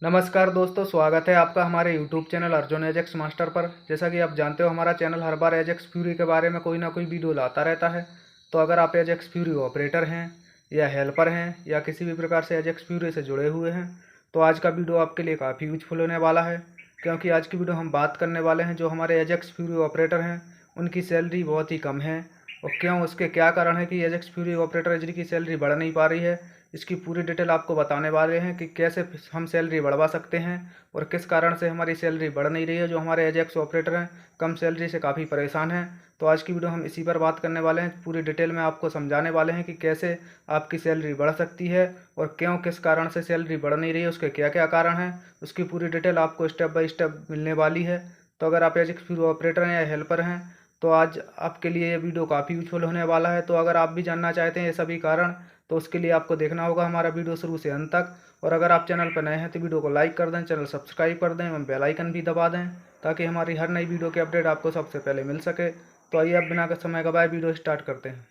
नमस्कार दोस्तों, स्वागत है आपका हमारे YouTube channel Arjun Ajax master पर। जैसा कि आप जानते हो, हमारा चैनल हर बार एजेक्स फ्यूरी के बारे में कोई ना कोई वीडियो लाता रहता है। तो अगर आप एजेक्स फ्यूरी ऑपरेटर हैं या हेल्पर हैं या किसी भी प्रकार से एजेक्स फ्यूरी से जुड़े हुए हैं, तो आज का वीडियो आपके लिए काफ़ी यूजफुल होने वाला है। क्योंकि आज की वीडियो हम बात करने वाले हैं जो हमारे एजेक्स फ्यूरी ऑपरेटर हैं उनकी सैलरी बहुत ही कम है, और क्यों, उसके क्या कारण है कि एजेक्स फ्यूरी ऑपरेटर की सैलरी बढ़ नहीं पा रही है। इसकी पूरी डिटेल आपको बताने वाले हैं कि कैसे हम सैलरी बढ़वा सकते हैं और किस कारण से हमारी सैलरी बढ़ नहीं रही है। जो हमारे एजेक्स ऑपरेटर हैं कम सैलरी से काफ़ी परेशान हैं। तो आज की वीडियो हम इसी पर बात करने वाले हैं। पूरी डिटेल में आपको समझाने वाले हैं कि कैसे आपकी सैलरी बढ़ सकती है और क्यों, किस कारण से सैलरी बढ़ नहीं रही है, उसके क्या क्या कारण हैं। उसकी पूरी डिटेल आपको स्टेप बाय स्टेप मिलने वाली है। तो अगर आप एजेक्स फ्यूरी ऑपरेटर हैं या हेल्पर हैं तो आज आपके लिए ये वीडियो काफ़ी यूजफुल होने वाला है। तो अगर आप भी जानना चाहते हैं ये सभी कारण, तो उसके लिए आपको देखना होगा हमारा वीडियो शुरू से अंत तक। और अगर आप चैनल पर नए हैं तो वीडियो को लाइक कर दें, चैनल सब्सक्राइब कर दें एवं बेल आइकन भी दबा दें, ताकि हमारी हर नई वीडियो की अपडेट आपको सबसे पहले मिल सके। तो आइए, अब बिना समय गवाए वीडियो स्टार्ट करते हैं।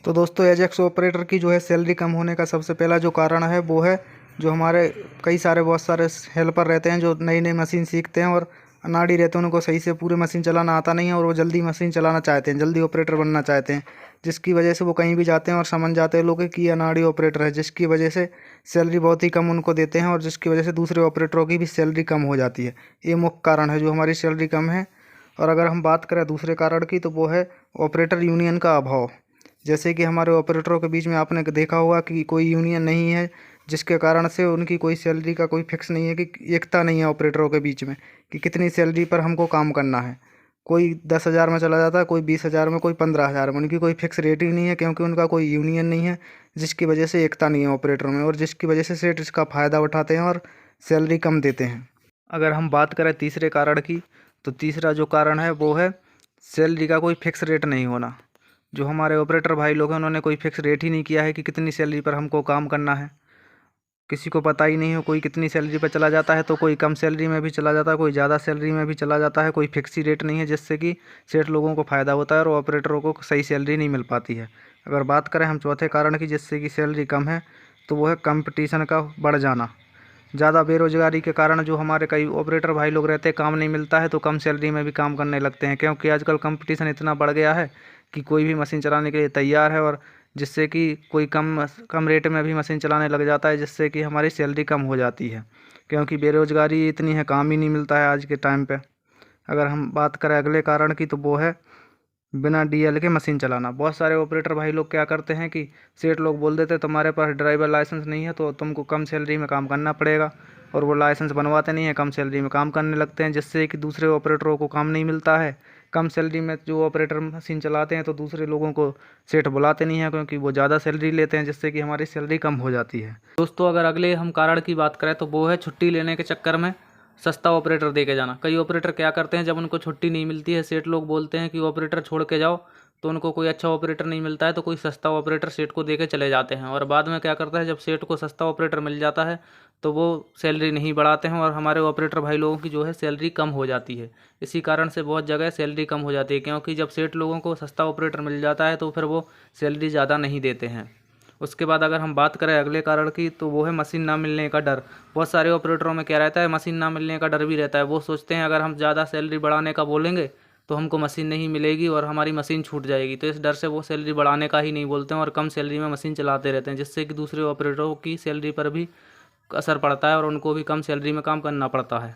तो दोस्तों, एजेक्स ऑपरेटर की जो है सैलरी कम होने का सबसे पहला जो कारण है वो है जो हमारे बहुत सारे हेल्पर रहते हैं जो नई नई मशीन सीखते हैं और अनाड़ी रहते हैं, उनको सही से पूरी मशीन चलाना आता नहीं है और वो जल्दी मशीन चलाना चाहते हैं, जल्दी ऑपरेटर बनना चाहते हैं। जिसकी वजह से वो कहीं भी जाते हैं और समझ जाते हैं लोग कि ये अनाड़ी ऑपरेटर है, जिसकी वजह से सैलरी बहुत ही कम उनको देते हैं और जिसकी वजह से दूसरे ऑपरेटरों की भी सैलरी कम हो जाती है। ये मुख्य कारण है जो हमारी सैलरी कम है। और अगर हम बात करें दूसरे कारण की, तो वो है ऑपरेटर यूनियन का अभाव। जैसे कि हमारे ऑपरेटरों के बीच में आपने देखा होगा कि कोई यूनियन नहीं है, जिसके कारण से उनकी कोई सैलरी का कोई फिक्स नहीं है, कि एकता नहीं है ऑपरेटरों के बीच में कि कितनी सैलरी पर हमको काम करना है। कोई 10,000 में चला जाता है, कोई 20,000 में, कोई 15,000 में। उनकी कोई फिक्स रेट ही नहीं है क्योंकि उनका कोई यूनियन नहीं है, जिसकी वजह से एकता नहीं है ऑपरेटरों में और जिसकी वजह से सेठ इसका फ़ायदा उठाते हैं और सैलरी कम देते हैं। अगर हम बात करें तीसरे कारण की, तो तीसरा जो कारण है वो है सैलरी का कोई फिक्स रेट नहीं होना। जो हमारे ऑपरेटर भाई लोग हैं उन्होंने कोई फिक्स रेट ही नहीं किया है कि कितनी सैलरी पर हमको काम करना है। किसी को पता ही नहीं है, कोई कितनी सैलरी पर चला जाता है तो कोई कम सैलरी में भी चला जाता है, कोई ज़्यादा सैलरी में भी चला जाता है। कोई फिक्स ही रेट नहीं है, जिससे कि सेठ लोगों को फ़ायदा होता है और ऑपरेटरों को सही सैलरी नहीं मिल पाती है। अगर बात करें हम चौथे कारण की जिससे कि सैलरी कम है, तो वो है कंपटीशन का बढ़ जाना। ज़्यादा बेरोजगारी के कारण जो हमारे कई ऑपरेटर भाई लोग रहते हैं, काम नहीं मिलता है तो कम सैलरी में भी काम करने लगते हैं, क्योंकि आजकल कंपटीशन इतना बढ़ गया है कि कोई भी मशीन चलाने के लिए तैयार है, और जिससे कि कोई कम रेट में भी मशीन चलाने लग जाता है, जिससे कि हमारी सैलरी कम हो जाती है। क्योंकि बेरोजगारी इतनी है, काम ही नहीं मिलता है आज के टाइम पे। अगर हम बात करें अगले कारण की, तो वो है बिना डीएल के मशीन चलाना। बहुत सारे ऑपरेटर भाई लोग क्या करते हैं कि सेठ लोग बोल देते तुम्हारे पास ड्राइवर लाइसेंस नहीं है तो तुमको कम सैलरी में काम करना पड़ेगा, और वो लाइसेंस बनवाते नहीं है, कम सैलरी में काम करने लगते हैं, जिससे कि दूसरे ऑपरेटरों को काम नहीं मिलता है। कम सैलरी में जो ऑपरेटर मशीन चलाते हैं तो दूसरे लोगों को सेठ बुलाते नहीं हैं, क्योंकि वो ज़्यादा सैलरी लेते हैं, जिससे कि हमारी सैलरी कम हो जाती है। दोस्तों, अगर अगले हम कारण की बात करें तो वो है छुट्टी लेने के चक्कर में सस्ता ऑपरेटर दे के जाना। कई ऑपरेटर क्या करते हैं, जब उनको छुट्टी नहीं मिलती है, सेठ लोग बोलते हैं कि ऑपरेटर छोड़ के जाओ, तो उनको कोई अच्छा ऑपरेटर नहीं मिलता है तो कोई सस्ता ऑपरेटर सेठ को दे के चले जाते हैं। और बाद में क्या करता है, जब सेठ को सस्ता ऑपरेटर मिल जाता है तो वो सैलरी नहीं बढ़ाते हैं और हमारे ऑपरेटर भाई लोगों की जो है सैलरी कम हो जाती है। इसी कारण से बहुत जगह सैलरी कम हो जाती है, क्योंकि जब सेठ लोगों को सस्ता ऑपरेटर मिल जाता है तो फिर वो सैलरी ज़्यादा नहीं देते हैं। उसके बाद अगर हम बात करें अगले कारण की, तो वो है मशीन ना मिलने का डर। बहुत सारे ऑपरेटरों में क्या रहता है, मशीन ना मिलने का डर भी रहता है। वो सोचते हैं अगर हम ज़्यादा सैलरी बढ़ाने का बोलेंगे तो हमको मशीन नहीं मिलेगी और हमारी मशीन छूट जाएगी, तो इस डर से वो सैलरी बढ़ाने का ही नहीं बोलते हैं और कम सैलरी में मशीन चलाते रहते हैं, जिससे कि दूसरे ऑपरेटरों की सैलरी पर भी असर पड़ता है और उनको भी कम सैलरी में काम करना पड़ता है।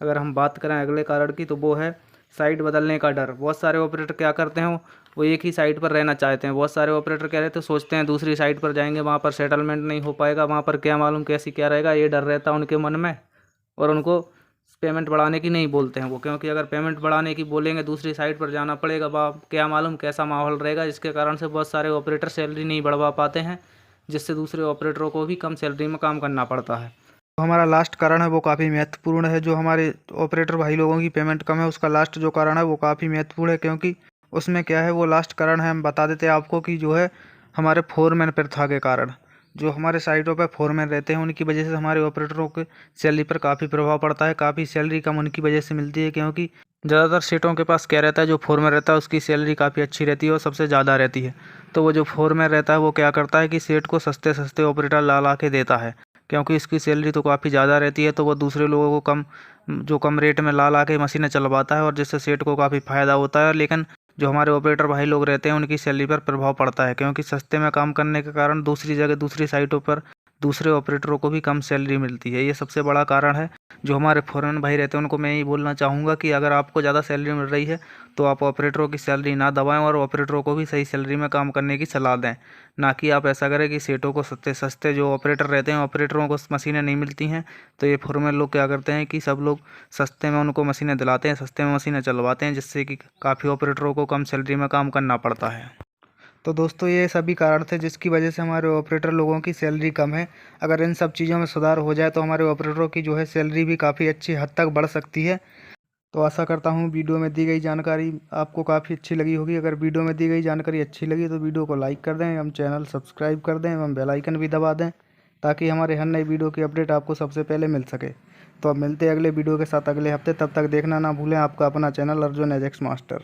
अगर हम बात करें अगले कारण की, तो वो है साइट बदलने का डर। बहुत सारे ऑपरेटर क्या करते हैं, वो एक ही साइट पर रहना चाहते हैं। बहुत सारे ऑपरेटर क्या रहते हैं, सोचते हैं दूसरी साइट पर जाएंगे वहाँ पर सेटलमेंट नहीं हो पाएगा, वहाँ पर क्या मालूम कैसी क्या रहेगा, ये डर रहता है उनके मन में। और उनको पेमेंट बढ़ाने की नहीं बोलते हैं वो, क्योंकि अगर पेमेंट बढ़ाने की बोलेंगे दूसरी साइट पर जाना पड़ेगा, वहाँ क्या मालूम कैसा माहौल रहेगा, जिसके कारण से बहुत सारे ऑपरेटर सैलरी नहीं बढ़वा पाते हैं, जिससे दूसरे ऑपरेटरों को भी कम सैलरी में काम करना पड़ता है। तो हमारा लास्ट कारण है वो काफ़ी महत्वपूर्ण है। जो हमारे ऑपरेटर भाई लोगों की पेमेंट कम है, उसका लास्ट जो कारण है वो काफ़ी महत्वपूर्ण है, क्योंकि उसमें क्या है, वो लास्ट कारण है, हम बता देते हैं आपको कि जो है हमारे फोरमैन प्रथा के कारण। जो हमारे साइटों पर फोरमैन रहते हैं उनकी वजह से हमारे ऑपरेटरों के सैलरी पर काफ़ी प्रभाव पड़ता है। काफ़ी सैलरी कम उनकी वजह से मिलती है, क्योंकि ज़्यादातर सेठों के पास क्या रहता है, जो फोरमैन रहता है उसकी सैलरी काफ़ी अच्छी रहती है और सबसे ज़्यादा रहती है। तो वो जो फोरमैन रहता है वो क्या करता है कि सेठ को सस्ते सस्ते ऑपरेटर ला ला के देता है, क्योंकि इसकी सैलरी तो काफ़ी ज़्यादा रहती है। तो वो दूसरे लोगों को कम रेट में ला ला के मशीनें चलवाता है और जिससे सेठ को काफ़ी फ़ायदा होता है। लेकिन जो हमारे ऑपरेटर भाई लोग रहते हैं उनकी सैलरी पर प्रभाव पड़ता है, क्योंकि सस्ते में काम करने के कारण दूसरी जगह दूसरी साइटों पर दूसरे ऑपरेटरों को भी कम सैलरी मिलती है। ये सबसे बड़ा कारण है। जो हमारे फॉरेन भाई रहते हैं उनको मैं यही बोलना चाहूँगा कि अगर आपको ज़्यादा सैलरी मिल रही है तो आप ऑपरेटरों की सैलरी ना दबाएं और ऑपरेटरों को भी सही सैलरी में काम करने की सलाह दें। ना कि आप ऐसा करें कि सेठों को सस्ते सस्ते जो ऑपरेटर रहते हैं, ऑपरेटरों को मशीनें नहीं मिलती हैं तो ये फॉरमैन लोग क्या करते हैं कि सब लोग सस्ते में उनको मशीनें दिलाते हैं, सस्ते में मशीनें चलवाते हैं, जिससे कि काफ़ी ऑपरेटरों को कम सैलरी में काम करना पड़ता है। तो दोस्तों ये सभी कारण थे जिसकी वजह से हमारे ऑपरेटर लोगों की सैलरी कम है। अगर इन सब चीज़ों में सुधार हो जाए तो हमारे ऑपरेटरों की जो है सैलरी भी काफ़ी अच्छी हद तक बढ़ सकती है। तो आशा करता हूँ वीडियो में दी गई जानकारी आपको काफ़ी अच्छी लगी होगी। अगर वीडियो में दी गई जानकारी अच्छी लगी तो वीडियो को लाइक कर दें एवं चैनल सब्सक्राइब कर दें एवं बेल आइकन भी दबा दें, ताकि हमारे हर नई वीडियो की अपडेट आपको सबसे पहले मिल सके। तो अब मिलते हैं अगले वीडियो के साथ अगले हफ्ते। तब तक देखना ना भूलें आपका अपना चैनल अर्जुन एजेक्स मास्टर।